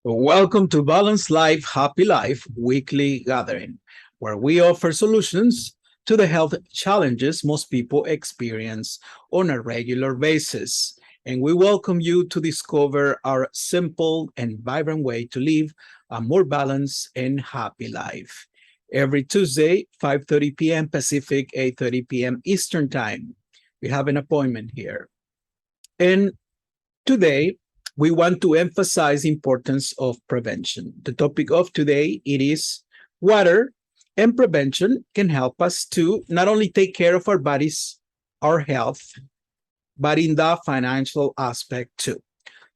Welcome to Balanced Life, Happy Life weekly gathering, where we offer solutions to the health challenges most people experience on a regular basis. And we welcome you to discover our simple and vibrant way to live a more balanced and happy life. Every Tuesday, 5:30 p.m. Pacific, 8:30 p.m. Eastern Time. We have an appointment here. And today, we want to emphasize the importance of prevention. The topic of today, it is water, and prevention can help us to not only take care of our bodies, our health, but in the financial aspect too.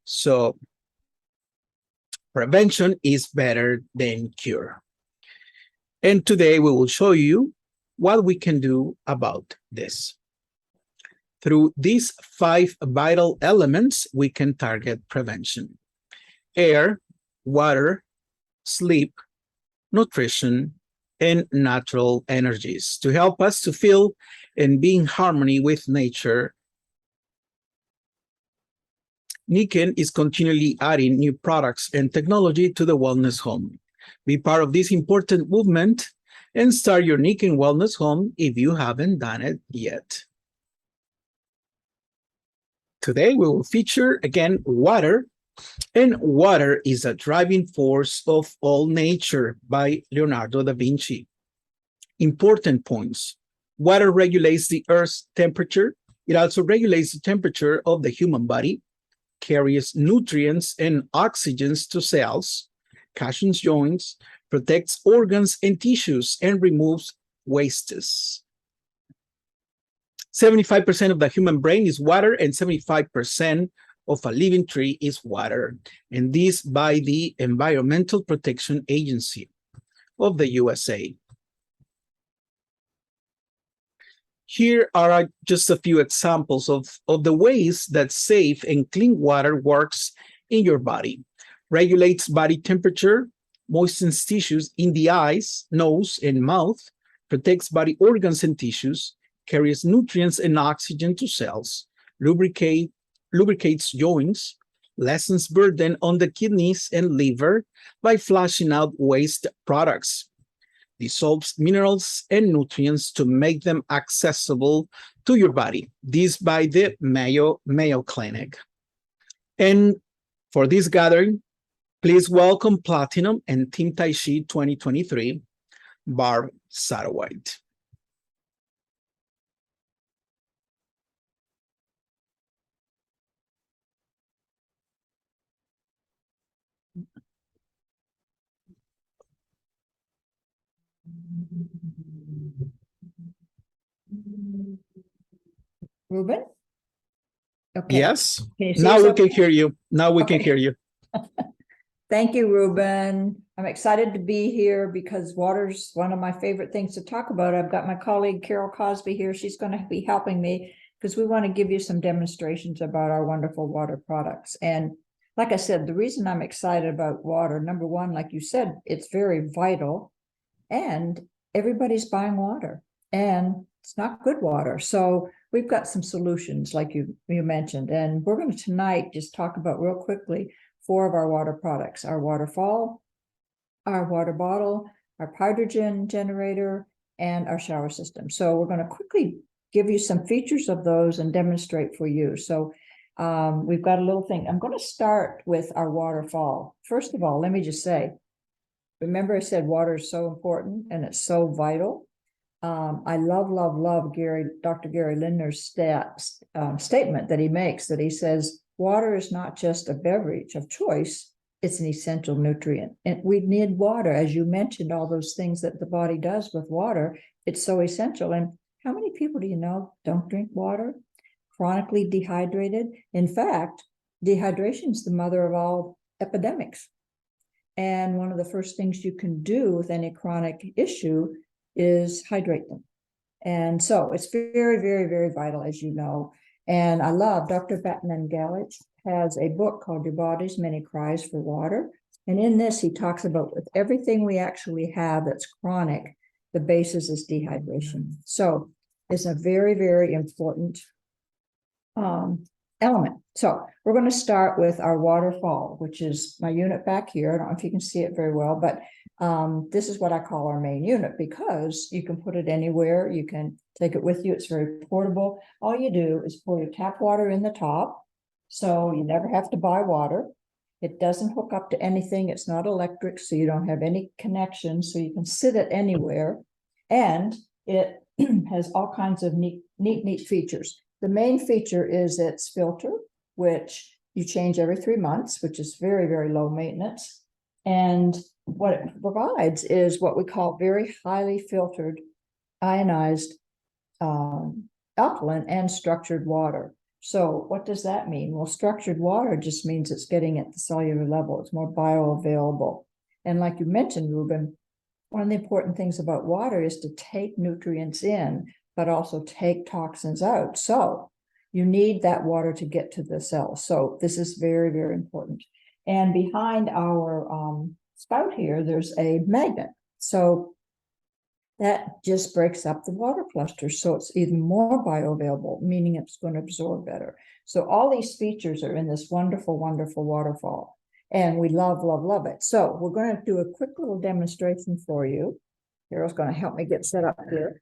So prevention is better than cure. And today we will show you what we can do about this. Through these 5 vital elements, we can target prevention: air, water, sleep, nutrition, and natural energies to help us to feel and be in harmony with nature. Niken is continually adding new products and technology to the Wellness Home. Be part of this important movement and start your Niken Wellness Home if you haven't done it yet. Today, we will feature, again, water, and water is a driving force of all nature by Leonardo da Vinci. Important points. Water regulates the Earth's temperature. It also regulates the temperature of the human body, carries nutrients and oxygens to cells, cushions joints, protects organs and tissues, and removes wastes. 75% of the human brain is water, and 75% of a living tree is water, and this by the Environmental Protection Agency of the USA. Here are just a few examples of the ways that safe and clean water works in your body. Regulates body temperature, moistens tissues in the eyes, nose, and mouth, protects body organs and tissues, carries nutrients and oxygen to cells, lubricates joints, lessens burden on the kidneys and liver by flushing out waste products, dissolves minerals and nutrients to make them accessible to your body. This by the Mayo Clinic. And for this gathering, please welcome Platinum and Team Tai Chi 2023, Barb Satterwhite. Ruben? Okay. Yes. Can Now we can hear you. Now we can hear you. Thank you, Ruben. I'm excited to be here because water's one of my favorite things to talk about. I've got my colleague Carol Cosby here. She's going to be helping me because we want to give you some demonstrations about our wonderful water products. And like I said, the reason I'm excited about water, number one, like you said, it's very vital, and everybody's buying water, and it's not good water. So we've got some solutions like you mentioned, and we're going to tonight just talk about real quickly 4 of our water products: our waterfall, our water bottle, our hydrogen generator, and our shower system. So we're going to quickly give you some features of those and demonstrate for you. So we've got a little thing. I'm going to start with our waterfall. First of all, let me just say, remember I said water is so important and it's so vital. I love Dr. Gary Lindner's statement that he makes, that he says, water is not just a beverage of choice, it's an essential nutrient. And we need water, as you mentioned, all those things that the body does with water. It's so essential. And how many people do you know don't drink water? Chronically dehydrated. In fact, dehydration is the mother of all epidemics. And one of the first things you can do with any chronic issue is hydrate them. And so it's very, very, very vital, as you know. And I love Dr. Batman Galich has a book called Your Body's Many Cries for Water. And in this, he talks about with everything we actually have that's chronic, the basis is dehydration. So it's a very, very important element. So we're going to start with our waterfall, which is my unit back here. I don't know if you can see it very well, but this is what I call our main unit because you can put it anywhere. You can take it with you. It's very portable. All you do is pour your tap water in the top. So you never have to buy water. It doesn't hook up to anything. It's not electric, so you don't have any connection. So you can sit it anywhere. And it has all kinds of neat features. The main feature is its filter, which you change every 3 months, which is very, very low maintenance. And what it provides is what we call very highly filtered, ionized, alkaline and structured water. So what does that mean? Well, structured water just means it's getting at the cellular level. It's more bioavailable. And like you mentioned, Ruben, one of the important things about water is to take nutrients in, but also take toxins out. So you need that water to get to the cells. So this is very, very important. And behind our spout here, there's a magnet. So that just breaks up the water clusters. So it's even more bioavailable, meaning it's going to absorb better. So all these features are in this wonderful, wonderful waterfall. And we love, love, love it. So we're going to do a quick little demonstration for you. Carol's going to help me get set up here.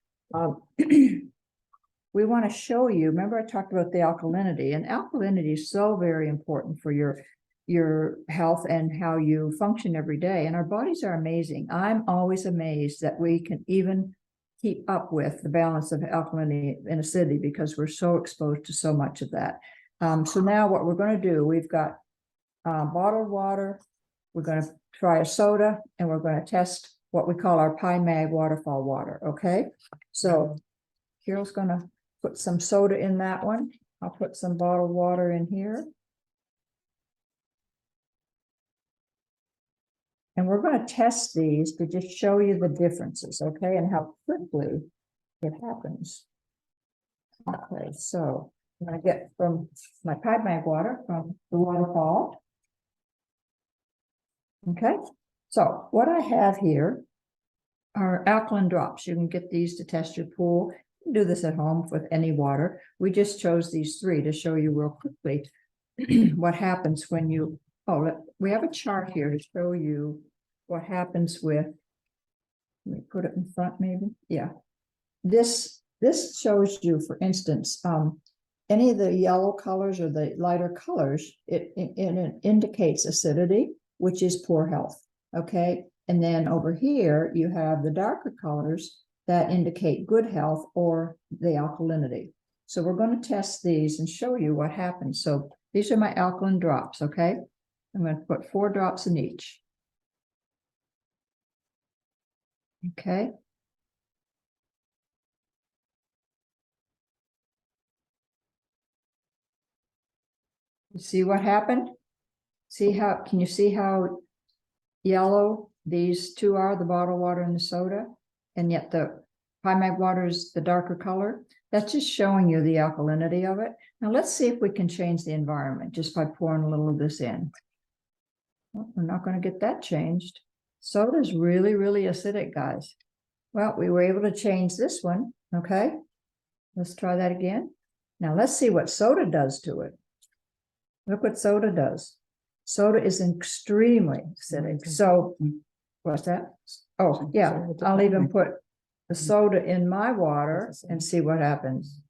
We want to show you, remember I talked about the alkalinity, and alkalinity is so very important for your health and how you function every day. And our bodies are amazing. I'm always amazed that we can even keep up with the balance of alkalinity and acidity because we're so exposed to so much of that. So now what we're going to do, we've got bottled water, we're going to try a soda, and we're going to test what we call our PiMag waterfall water, okay? So Carol's going to put some soda in that one. I'll put some bottled water in here. And we're going to test these to just show you the differences, okay, and how quickly it happens. Okay, so I'm going to get from my PiMag water from the waterfall. Okay, so what I have here are alkaline drops. You can get these to test your pool. You can do this at home with any water. We just chose these 3 to show you real quickly what happens when you, we have a chart here to show you what happens with, let me put it in front maybe. Yeah, this shows you, for instance, any of the yellow colors or the lighter colors, it indicates acidity, which is poor health, okay? And then over here, you have the darker colors that indicate good health or the alkalinity. So we're going to test these and show you what happens. So these are my alkaline drops, okay? I'm going to put 4 drops in each. Okay. You see what happened? Can you see how yellow these 2 are, the bottled water and the soda, and yet the PiMag water is the darker color? That's just showing you the alkalinity of it. Now let's see if we can change the environment just by pouring a little of this in. Well, we're not going to get that changed. Soda is really, really acidic, guys. Well, we were able to change this one, okay? Let's try that again. Now let's see what soda does to it. Look what soda does. Soda is extremely acidic. So what's that? Oh, yeah, I'll even put the soda in my water and see what happens.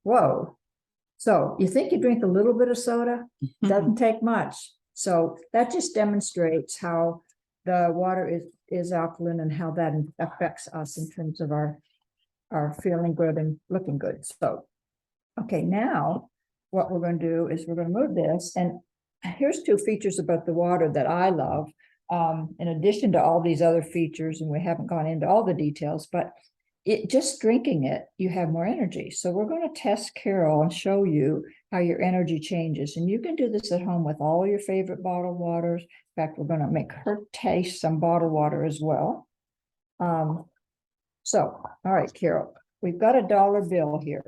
Whoa. So you think you drink a little bit of soda? Doesn't take much. So that just demonstrates how the water is alkaline and how that affects us in terms of our feeling good and looking good. So, okay, now what we're going to do is we're going to move this. And here's 2 features about the water that I love. In addition to all these other features, and we haven't gone into all the details, but just drinking it, you have more energy. So we're going to test Carol and show you how your energy changes. And you can do this at home with all your favorite bottled waters. In fact, we're going to make her taste some bottled water as well. So, all right, Carol, we've got a $1 bill here.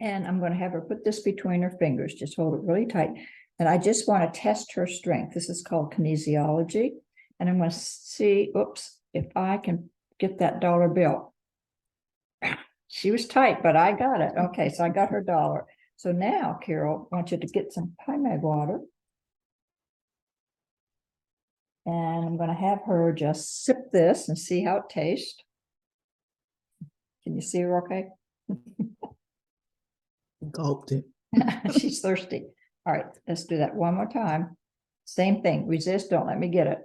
And I'm going to have her put this between her fingers. Just hold it really tight. And I just want to test her strength. This is called kinesiology. And I'm going to see, oops, if I can get that $1 bill. She was tight, but I got it. Okay, so I got her $1. So now, Carol, I want you to get some Pymag water. And I'm going to have her just sip this and see how it tastes. Can you see her okay? Gulped it. She's thirsty. All right, let's do that one more time. Same thing, resist, don't let me get it.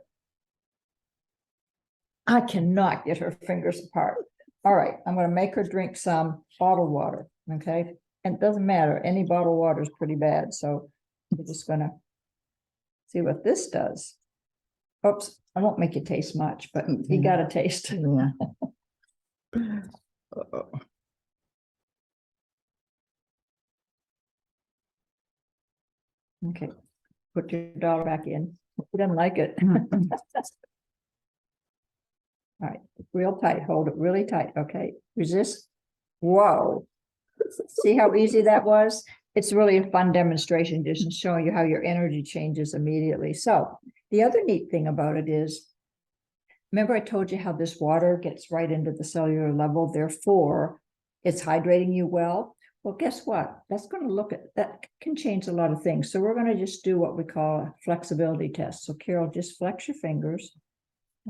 I cannot get her fingers apart. All right, I'm going to make her drink some bottled water, okay? And it doesn't matter, any bottled water is pretty bad, so we're just going to see what this does. Oops, I won't make you taste much, but you got to taste. Yeah. Uh-oh. Okay, put your dollar back in. He doesn't like it. All right, real tight, hold it really tight, okay? Resist. Whoa. See how easy that was? It's really a fun demonstration, just showing you how your energy changes immediately. So the other neat thing about it is, remember I told you how this water gets right into the cellular level, therefore it's hydrating you well? Well, guess what? That's going to look at, that can change a lot of things. So we're going to just do what we call a flexibility test. So Carol, just flex your fingers.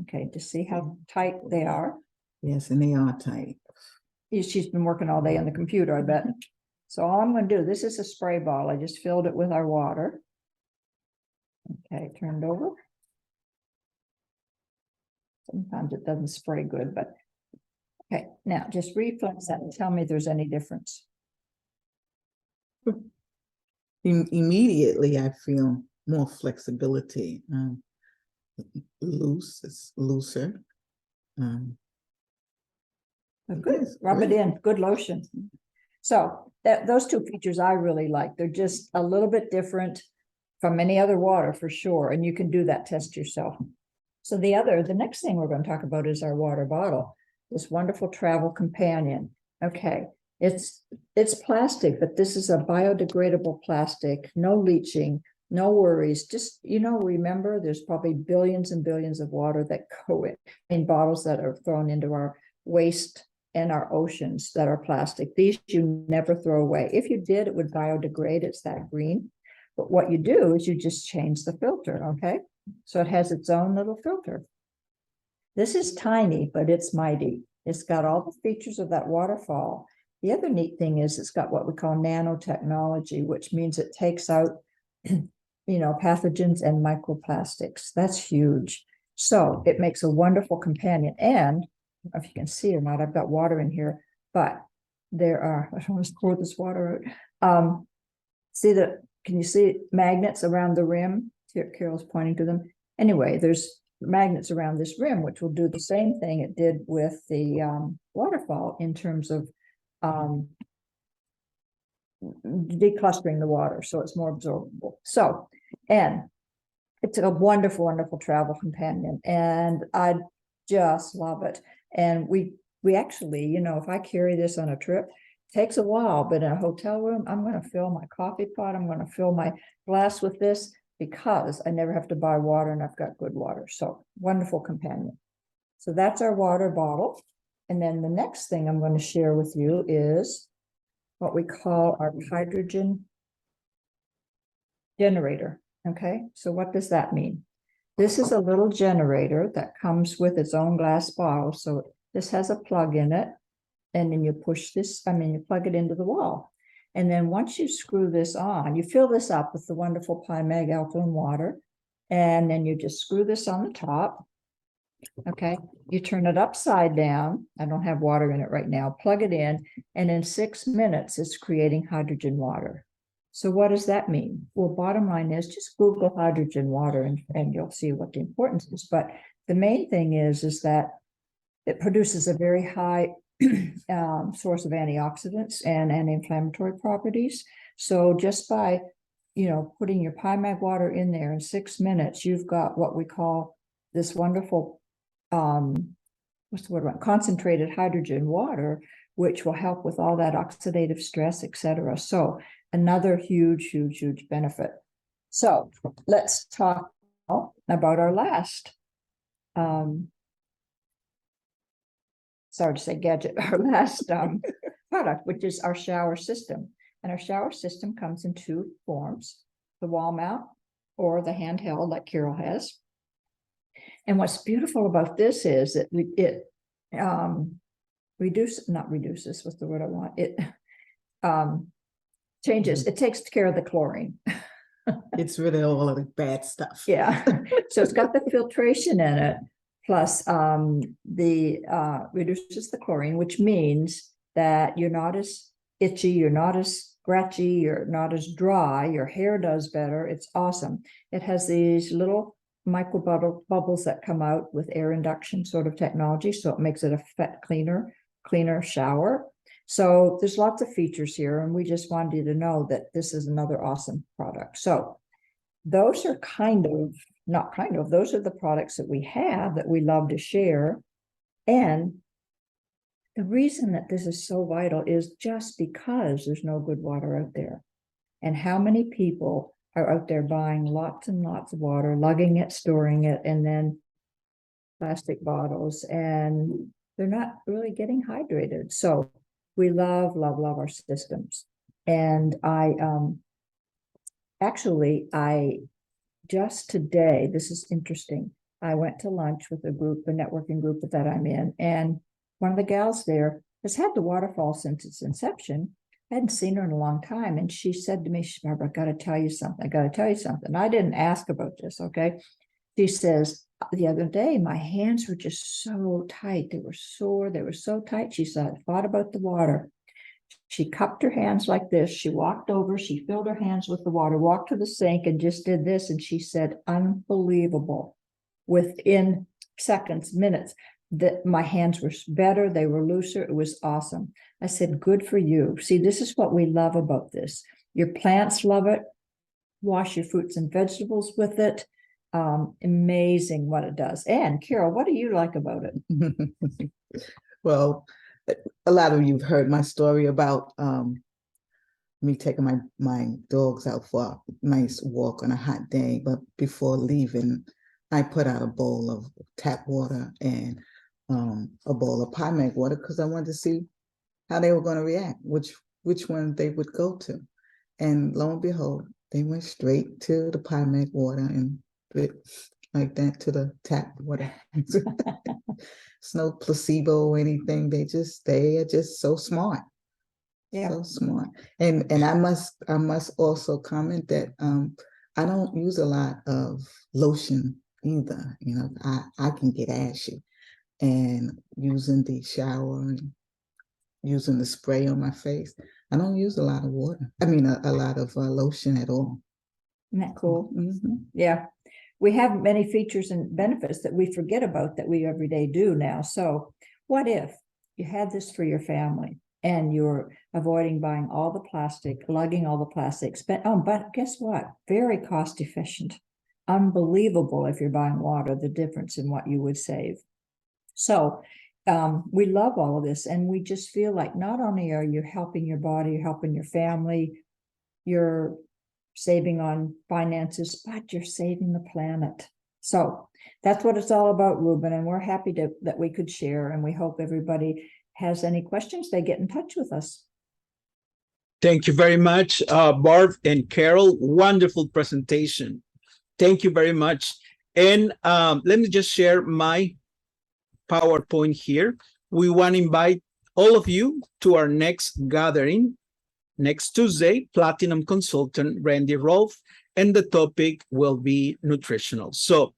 Okay, to see how tight they are. Yes, and they are tight. She's been working all day on the computer, I bet. So all I'm going to do, this is a spray bottle. I just filled it with our water. Okay, turned over. Sometimes it doesn't spray good, but okay, now just reflex that and tell me if there's any difference. Immediately, I feel more flexibility. Loose, it's looser. Good, rub it in, good lotion. So those two features I really like. They're just a little bit different from any other water for sure. And you can do that test yourself. So the next thing we're going to talk about is our water bottle, this wonderful travel companion. Okay, it's plastic, but this is a biodegradable plastic, no leaching, no worries. Just, remember there's probably billions and billions of water that go in bottles that are thrown into our waste and our oceans that are plastic. These you never throw away. If you did, it would biodegrade. It's that green. But what you do is you just change the filter, okay? So it has its own little filter. This is tiny, but it's mighty. It's got all the features of that waterfall. The other neat thing is it's got what we call nanotechnology, which means it takes out, pathogens and microplastics. That's huge. So it makes a wonderful companion. And if you can see or not, I've got water in here, but there are, I don't want to pour this water out. Can you see magnets around the rim? Here, Carol's pointing to them. Anyway, there's magnets around this rim, which will do the same thing it did with the waterfall in terms of declustering the water, so it's more absorbable. So, and it's a wonderful, wonderful travel companion, and I just love it. And we actually, if I carry this on a trip, it takes a while, but in a hotel room, I'm going to fill my coffee pot, I'm going to fill my glass with this because I never have to buy water and I've got good water. So wonderful companion. So that's our water bottle. And then the next thing I'm going to share with you is what we call our hydrogen generator. Okay, so what does that mean? This is a little generator that comes with its own glass bottle. So this has a plug in it, and then you push this, you plug it into the wall. And then once you screw this on, you fill this up with the wonderful Pymag alkaline water, and then you just screw this on the top. Okay, you turn it upside down. I don't have water in it right now. Plug it in, and in 6 minutes, it's creating hydrogen water. So what does that mean? Well, bottom line is just Google hydrogen water and you'll see what the importance is. But the main thing is that it produces a very high source of antioxidants and anti-inflammatory properties. So just by, putting your Pymag water in there in 6 minutes, you've got what we call this wonderful, concentrated hydrogen water, which will help with all that oxidative stress, etc. So another huge, huge, huge benefit. So let's talk about our last, sorry to say gadget, our last product, which is our shower system. And our shower system comes in two forms, the wall mount or the handheld like Carol has. And what's beautiful about this is that it not reduces, what's the word I want? It changes, it takes care of the chlorine. It's really all of the bad stuff. Yeah, so it's got the filtration in it, plus the reduces the chlorine, which means that you're not as itchy, you're not as scratchy, you're not as dry, your hair does better. It's awesome. It has these little micro bubbles that come out with air induction sort of technology, so it makes it a cleaner shower. So there's lots of features here, and we just wanted you to know that this is another awesome product. So those are those are the products that we have that we love to share. And the reason that this is so vital is just because there's no good water out there. And how many people are out there buying lots and lots of water, lugging it, storing it, and then plastic bottles, and they're not really getting hydrated. So we love our systems. And I just today, this is interesting, I went to lunch with a networking group that I'm in, and one of the gals there has had the waterfall since its inception. I hadn't seen her in a long time, and she said to me, Barbara, I got to tell you something. I didn't ask about this, okay? She says, the other day, my hands were just so tight. They were sore. They were so tight. She said, I thought about the water. She cupped her hands like this. She walked over. She filled her hands with the water, walked to the sink and just did this. And she said, unbelievable. Within seconds, minutes, that my hands were better. They were looser. It was awesome. I said, good for you. See, this is what we love about this. Your plants love it. Wash your fruits and vegetables with it. Amazing what it does. And Carol, what do you like about it? Well, a lot of you've heard my story about me taking my dogs out for a nice walk on a hot day. But before leaving, I put out a bowl of tap water and a bowl of Pymac water because I wanted to see how they were going to react, which one they would go to. And lo and behold, they went straight to the Pymac water and like that to the tap water. It's no placebo or anything. They are just so smart. Yeah. So smart. And I must also comment that I don't use a lot of lotion either. You know, I can get ashy, and using the shower and using the spray on my face, I don't use a lot of water. I mean, a lot of lotion at all. Isn't that cool? Mm-hmm. Yeah. We have many features and benefits that we forget about that we every day do now. So what if you had this for your family and you're avoiding buying all the plastic, lugging all the plastics, but guess what? Very cost efficient. Unbelievable if you're buying water, the difference in what you would save. So we love all of this, and we just feel like not only are you helping your body, you're helping your family, you're saving on finances, but you're saving the planet. So that's what it's all about, Ruben, and we're happy that we could share, and we hope everybody has any questions, they get in touch with us. Thank you very much, Barb and Carol. Wonderful presentation. Thank you very much. And let me just share my PowerPoint here. We want to invite all of you to our next gathering next Tuesday, Platinum Consultant Randy Rolfe, and the topic will be nutritional. So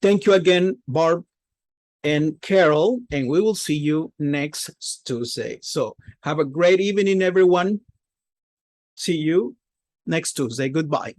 thank you again, Barb and Carol, and we will see you next Tuesday. So have a great evening, everyone. See you next Tuesday. Goodbye.